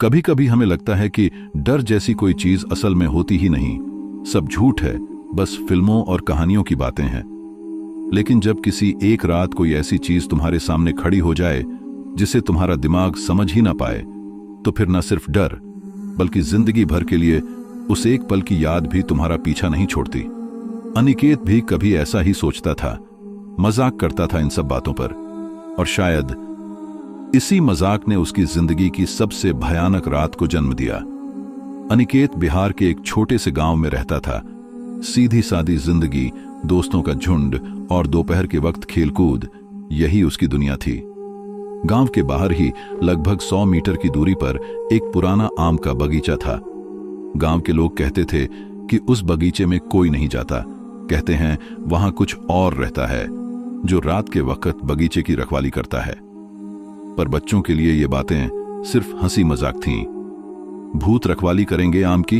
कभी कभी हमें लगता है कि डर जैसी कोई चीज असल में होती ही नहीं, सब झूठ है, बस फिल्मों और कहानियों की बातें हैं। लेकिन जब किसी एक रात कोई ऐसी चीज तुम्हारे सामने खड़ी हो जाए जिसे तुम्हारा दिमाग समझ ही ना पाए, तो फिर न सिर्फ डर बल्कि जिंदगी भर के लिए उस एक पल की याद भी तुम्हारा पीछा नहीं छोड़ती। अनिकेत भी कभी ऐसा ही सोचता था, मजाक करता था इन सब बातों पर, और शायद इसी मजाक ने उसकी जिंदगी की सबसे भयानक रात को जन्म दिया। अनिकेत बिहार के एक छोटे से गांव में रहता था। सीधी सादी जिंदगी, दोस्तों का झुंड और दोपहर के वक्त खेलकूद, यही उसकी दुनिया थी। गांव के बाहर ही लगभग 100 मीटर की दूरी पर एक पुराना आम का बगीचा था। गांव के लोग कहते थे कि उस बगीचे में कोई नहीं जाता, कहते हैं वहां कुछ और रहता है जो रात के वक्त बगीचे की रखवाली करता है। पर बच्चों के लिए ये बातें सिर्फ हंसी मजाक थीं। भूत रखवाली करेंगे आम की?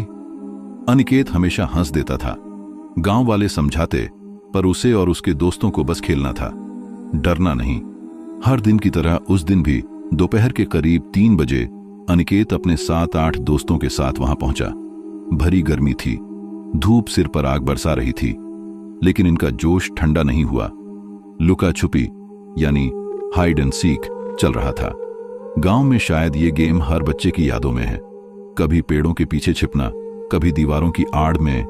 अनिकेत हमेशा हंस देता था। गांव वाले समझाते, पर उसे और उसके दोस्तों को बस खेलना था, डरना नहीं। हर दिन की तरह उस दिन भी दोपहर के करीब 3 बजे अनिकेत अपने 7-8 दोस्तों के साथ वहां पहुंचा। भरी गर्मी थी, धूप सिर पर आग बरसा रही थी, लेकिन इनका जोश ठंडा नहीं हुआ। लुका छुपी यानी हाइड एंड सीक चल रहा था। गांव में शायद ये गेम हर बच्चे की यादों में है। कभी पेड़ों के पीछे छिपना, कभी दीवारों की आड़ में,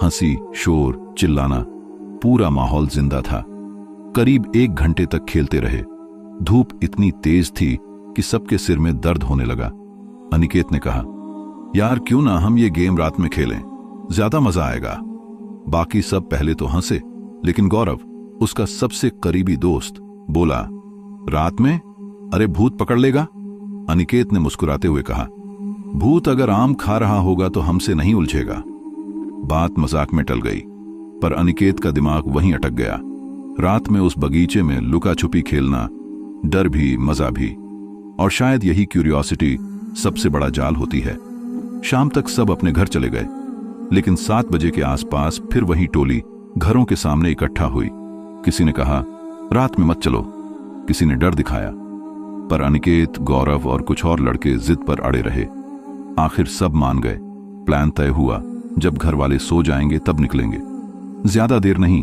हंसी, शोर, चिल्लाना, पूरा माहौल जिंदा था। करीब 1 घंटे तक खेलते रहे। धूप इतनी तेज थी कि सबके सिर में दर्द होने लगा। अनिकेत ने कहा, यार क्यों ना हम ये गेम रात में खेलें, ज्यादा मजा आएगा। बाकी सब पहले तो हंसे, लेकिन गौरव, उसका सबसे करीबी दोस्त, बोला, रात में? अरे भूत पकड़ लेगा। अनिकेत ने मुस्कुराते हुए कहा, भूत अगर आम खा रहा होगा तो हमसे नहीं उलझेगा। बात मजाक में टल गई, पर अनिकेत का दिमाग वहीं अटक गया। रात में उस बगीचे में लुका छुपी खेलना, डर भी मजा भी, और शायद यही क्यूरियोसिटी सबसे बड़ा जाल होती है। शाम तक सब अपने घर चले गए, लेकिन 7 बजे के आसपास फिर वही टोली घरों के सामने इकट्ठा हुई। किसी ने कहा, रात में मत चलो, किसी ने डर दिखाया, पर अनिकेत, गौरव और कुछ और लड़के जिद पर अड़े रहे। आखिर सब मान गए। प्लान तय हुआ, जब घर वाले सो जाएंगे तब निकलेंगे। ज्यादा देर नहीं,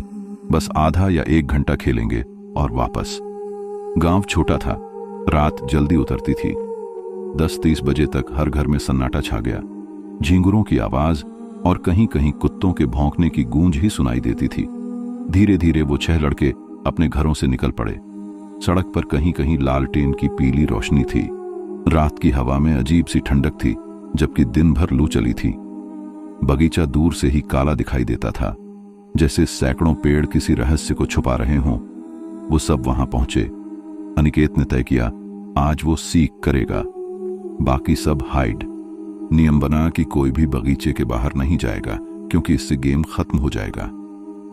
बस आधा या 1 घंटा खेलेंगे और वापस। गांव छोटा था, रात जल्दी उतरती थी। 10-30 बजे तक हर घर में सन्नाटा छा गया। झींगुरों की आवाज और कहीं कहीं कुत्तों के भौंकने की गूंज ही सुनाई देती थी। धीरे धीरे वो 6 लड़के अपने घरों से निकल पड़े। सड़क पर कहीं कहीं लालटेन की पीली रोशनी थी। रात की हवा में अजीब सी ठंडक थी, जबकि दिन भर लू चली थी। बगीचा दूर से ही काला दिखाई देता था, जैसे सैकड़ों पेड़ किसी रहस्य को छुपा रहे हों। वो सब वहां पहुंचे। अनिकेत ने तय किया, आज वो सीख करेगा, बाकी सब हाइड। नियम बना कि कोई भी बगीचे के बाहर नहीं जाएगा, क्योंकि इससे गेम खत्म हो जाएगा।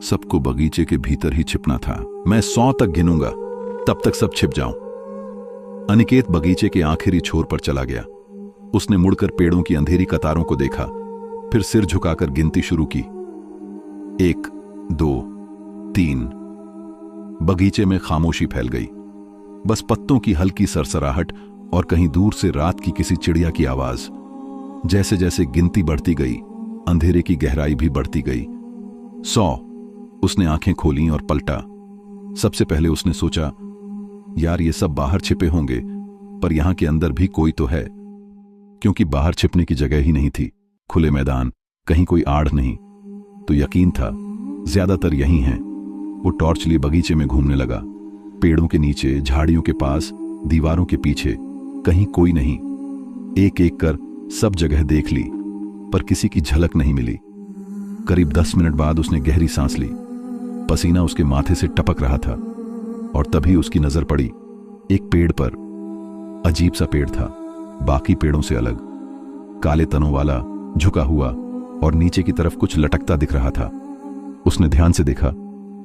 सबको बगीचे के भीतर ही छिपना था। मैं 100 तक गिनूंगा, तब तक सब छिप जाओ। अनिकेत बगीचे के आखिरी छोर पर चला गया। उसने मुड़कर पेड़ों की अंधेरी कतारों को देखा, फिर सिर झुकाकर गिनती शुरू की। 1, 2, 3। बगीचे में खामोशी फैल गई। बस पत्तों की हल्की सरसराहट और कहीं दूर से रात की किसी चिड़िया की आवाज। जैसे जैसे गिनती बढ़ती गई, अंधेरे की गहराई भी बढ़ती गई। 100। उसने आंखें खोलीं और पलटा। सबसे पहले उसने सोचा, यार ये सब बाहर छिपे होंगे, पर यहां के अंदर भी कोई तो है, क्योंकि बाहर छिपने की जगह ही नहीं थी। खुले मैदान, कहीं कोई आड़ नहीं। तो यकीन था ज्यादातर यही हैं। वो टॉर्च लिए बगीचे में घूमने लगा। पेड़ों के नीचे, झाड़ियों के पास, दीवारों के पीछे, कहीं कोई नहीं। एक एक कर सब जगह देख ली, पर किसी की झलक नहीं मिली। करीब 10 मिनट बाद उसने गहरी सांस ली। पसीना उसके माथे से टपक रहा था, और तभी उसकी नजर पड़ी एक पेड़ पर। अजीब सा पेड़ था, बाकी पेड़ों से अलग, काले तनों वाला, झुका हुआ, और नीचे की तरफ कुछ लटकता दिख रहा था। उसने ध्यान से देखा,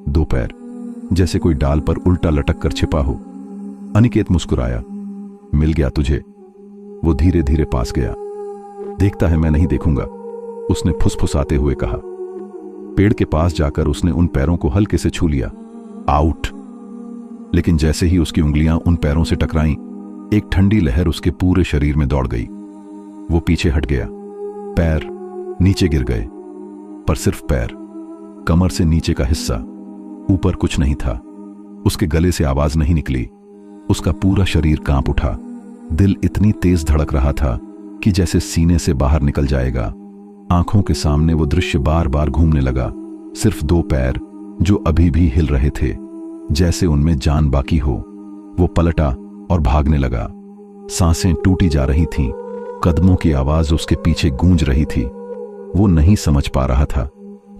2 पैर, जैसे कोई डाल पर उल्टा लटक कर छिपा हो। अनिकेत मुस्कुराया, मिल गया तुझे। वो धीरे धीरे पास गया। देखता है मैं नहीं देखूंगा, उसने फुसफुसाते हुए कहा। पेड़ के पास जाकर उसने उन पैरों को हल्के से छू लिया। आउट। लेकिन जैसे ही उसकी उंगलियां उन पैरों से टकराईं, एक ठंडी लहर उसके पूरे शरीर में दौड़ गई। वो पीछे हट गया। पैर नीचे गिर गए, पर सिर्फ पैर। कमर से नीचे का हिस्सा, ऊपर कुछ नहीं था। उसके गले से आवाज नहीं निकली। उसका पूरा शरीर कांप उठा। दिल इतनी तेज धड़क रहा था कि जैसे सीने से बाहर निकल जाएगा। आंखों के सामने वो दृश्य बार बार घूमने लगा। सिर्फ 2 पैर जो अभी भी हिल रहे थे, जैसे उनमें जान बाकी हो। वो पलटा और भागने लगा। सांसें टूटी जा रही थीं। कदमों की आवाज उसके पीछे गूंज रही थी। वो नहीं समझ पा रहा था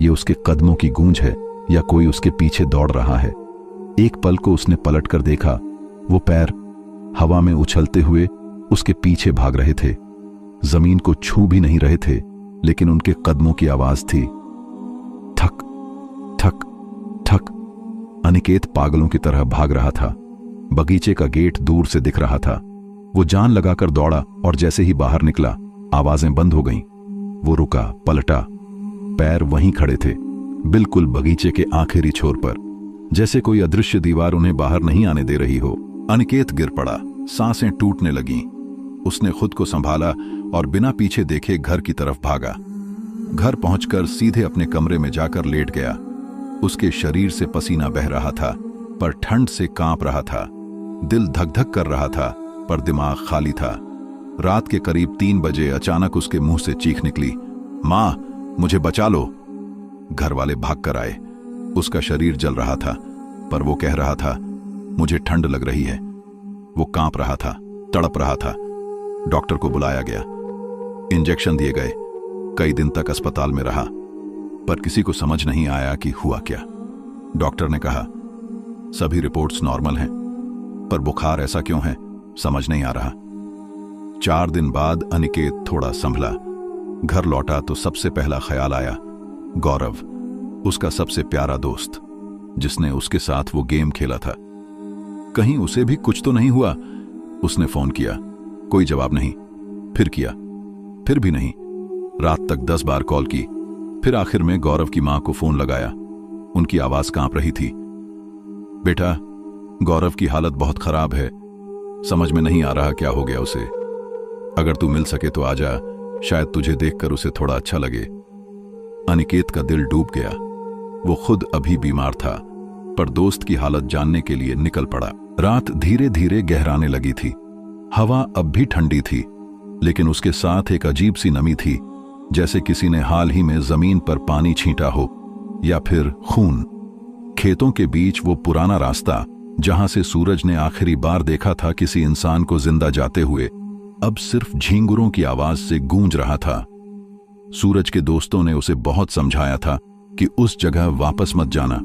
ये उसके कदमों की गूंज है या कोई उसके पीछे दौड़ रहा है। एक पल को उसने पलट कर देखा। वो पैर हवा में उछलते हुए उसके पीछे भाग रहे थे। जमीन को छू भी नहीं रहे थे, लेकिन उनके कदमों की आवाज थी, ठक ठक ठक। अनिकेत पागलों की तरह भाग रहा था। बगीचे का गेट दूर से दिख रहा था। वो जान लगाकर दौड़ा और जैसे ही बाहर निकला, आवाजें बंद हो गईं। वो रुका, पलटा। पैर वहीं खड़े थे, बिल्कुल बगीचे के आखिरी छोर पर, जैसे कोई अदृश्य दीवार उन्हें बाहर नहीं आने दे रही हो। अनिकेत गिर पड़ा। सांसें टूटने लगीं। उसने खुद को संभाला और बिना पीछे देखे घर की तरफ भागा। घर पहुंचकर सीधे अपने कमरे में जाकर लेट गया। उसके शरीर से पसीना बह रहा था, पर ठंड से कांप रहा था। दिल धक धक कर रहा था, पर दिमाग खाली था। रात के करीब 3 बजे अचानक उसके मुंह से चीख निकली, मां, मुझे बचा लो। घर वाले भाग कर आए। उसका शरीर जल रहा था, पर वो कह रहा था, मुझे ठंड लग रही है। वो कांप रहा था, तड़प रहा था। डॉक्टर को बुलाया गया। इंजेक्शन दिए गए। कई दिन तक अस्पताल में रहा, पर किसी को समझ नहीं आया कि हुआ क्या। डॉक्टर ने कहा, सभी रिपोर्ट्स नॉर्मल हैं, पर बुखार ऐसा क्यों है समझ नहीं आ रहा। 4 दिन बाद अनिकेत थोड़ा संभला। घर लौटा तो सबसे पहला ख्याल आया गौरव, उसका सबसे प्यारा दोस्त, जिसने उसके साथ वो गेम खेला था। कहीं उसे भी कुछ तो नहीं हुआ। उसने फोन किया, कोई जवाब नहीं। फिर किया, फिर भी नहीं। रात तक 10 बार कॉल की। फिर आखिर में गौरव की मां को फोन लगाया। उनकी आवाज कांप रही थी, बेटा, गौरव की हालत बहुत खराब है। समझ में नहीं आ रहा क्या हो गया उसे। अगर तू मिल सके तो आजा, शायद तुझे देखकर उसे थोड़ा अच्छा लगे। अनिकेत का दिल डूब गया। वो खुद अभी बीमार था, पर दोस्त की हालत जानने के लिए निकल पड़ा। रात धीरे धीरे गहराने लगी थी। हवा अब भी ठंडी थी, लेकिन उसके साथ एक अजीब सी नमी थी, जैसे किसी ने हाल ही में जमीन पर पानी छींटा हो, या फिर खून। खेतों के बीच वो पुराना रास्ता, जहां से सूरज ने आखिरी बार देखा था किसी इंसान को जिंदा जाते हुए, अब सिर्फ झींगुरों की आवाज से गूंज रहा था। सूरज के दोस्तों ने उसे बहुत समझाया था कि उस जगह वापस मत जाना,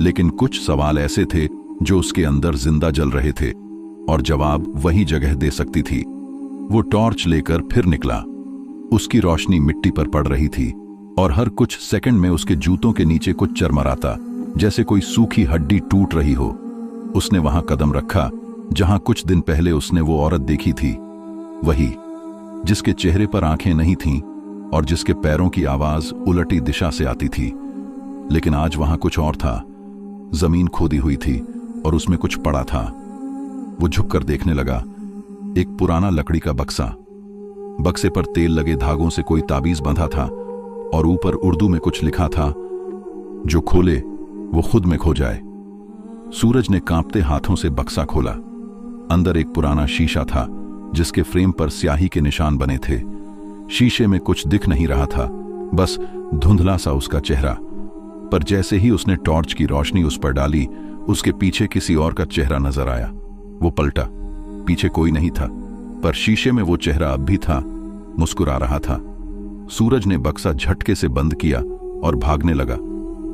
लेकिन कुछ सवाल ऐसे थे जो उसके अंदर जिंदा जल रहे थे, और जवाब वही जगह दे सकती थी। वो टॉर्च लेकर फिर निकला। उसकी रोशनी मिट्टी पर पड़ रही थी, और हर कुछ सेकंड में उसके जूतों के नीचे कुछ चरमराता, जैसे कोई सूखी हड्डी टूट रही हो। उसने वहां कदम रखा जहां कुछ दिन पहले उसने वो औरत देखी थी, वही जिसके चेहरे पर आंखें नहीं थीं और जिसके पैरों की आवाज उलटी दिशा से आती थी। लेकिन आज वहां कुछ और था। जमीन खोदी हुई थी और उसमें कुछ पड़ा था। वो झुककर देखने लगा। एक पुराना लकड़ी का बक्सा। बक्से पर तेल लगे धागों से कोई ताबीज बंधा था, और ऊपर उर्दू में कुछ लिखा था, जो खोले वो खुद में खो जाए। सूरज ने कांपते हाथों से बक्सा खोला। अंदर एक पुराना शीशा था, जिसके फ्रेम पर स्याही के निशान बने थे। शीशे में कुछ दिख नहीं रहा था, बस धुंधला सा उसका चेहरा। पर जैसे ही उसने टॉर्च की रोशनी उस पर डाली, उसके पीछे किसी और का चेहरा नजर आया। वो पलटा। पीछे कोई नहीं था, पर शीशे में वो चेहरा अब भी था, मुस्कुरा रहा था। सूरज ने बक्सा झटके से बंद किया और भागने लगा,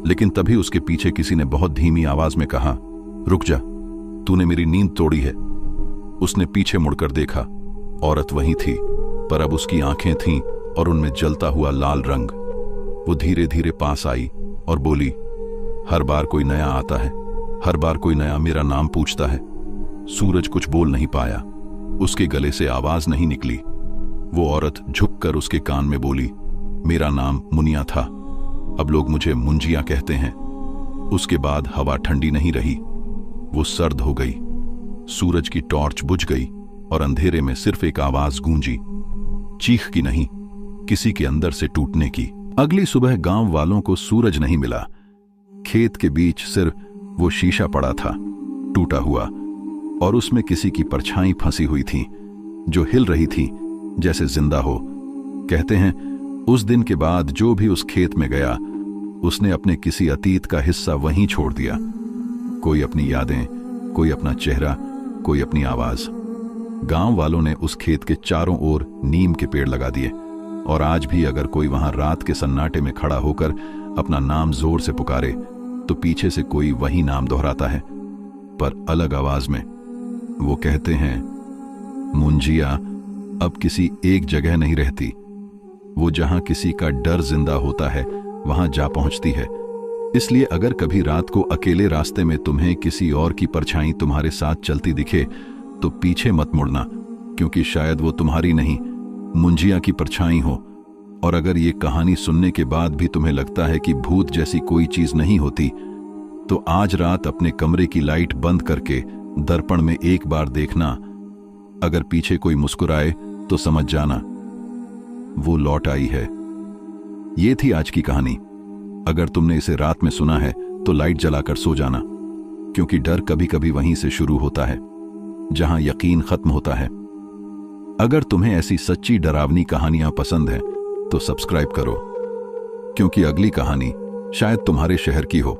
लेकिन तभी उसके पीछे किसी ने बहुत धीमी आवाज में कहा, रुक जा, तूने मेरी नींद तोड़ी है। उसने पीछे मुड़कर देखा। औरत वही थी, पर अब उसकी आंखें थीं और उनमें जलता हुआ लाल रंग। वो धीरे धीरे पास आई और बोली, हर बार कोई नया आता है, हर बार कोई नया मेरा नाम पूछता है। सूरज कुछ बोल नहीं पाया। उसके गले से आवाज नहीं निकली। वो औरत झुककर उसके कान में बोली, मेरा नाम मुनिया था, अब लोग मुझे मुंजिया कहते हैं। उसके बाद हवा ठंडी नहीं रही, वो सर्द हो गई। सूरज की टॉर्च बुझ गई और अंधेरे में सिर्फ एक आवाज गूंजी, चीख की नहीं, किसी के अंदर से टूटने की। अगली सुबह गांव वालों को सूरज नहीं मिला। खेत के बीच सिर्फ वो शीशा पड़ा था, टूटा हुआ, और उसमें किसी की परछाई फंसी हुई थी जो हिल रही थी जैसे जिंदा हो। कहते हैं उस दिन के बाद जो भी उस खेत में गया उसने अपने किसी अतीत का हिस्सा वहीं छोड़ दिया। कोई अपनी यादें, कोई अपना चेहरा, कोई अपनी आवाज। गांव वालों ने उस खेत के चारों ओर नीम के पेड़ लगा दिए, और आज भी अगर कोई वहां रात के सन्नाटे में खड़ा होकर अपना नाम जोर से पुकारे तो पीछे से कोई वही नाम दोहराता है, पर अलग आवाज में। वो कहते हैं मुंजिया अब किसी एक जगह नहीं रहती, वो जहां किसी का डर जिंदा होता है वहां जा पहुंचती है। इसलिए अगर कभी रात को अकेले रास्ते में तुम्हें किसी और की परछाई तुम्हारे साथ चलती दिखे तो पीछे मत मुड़ना, क्योंकि शायद वो तुम्हारी नहीं, मुंजिया की परछाई हो। और अगर ये कहानी सुनने के बाद भी तुम्हें लगता है कि भूत जैसी कोई चीज नहीं होती, तो आज रात अपने कमरे की लाइट बंद करके दर्पण में एक बार देखना। अगर पीछे कोई मुस्कुराए तो समझ जाना वो लौट आई है। ये थी आज की कहानी। अगर तुमने इसे रात में सुना है तो लाइट जलाकर सो जाना, क्योंकि डर कभी कभी वहीं से शुरू होता है जहां यकीन खत्म होता है। अगर तुम्हें ऐसी सच्ची डरावनी कहानियां पसंद हैं तो सब्सक्राइब करो, क्योंकि अगली कहानी शायद तुम्हारे शहर की हो।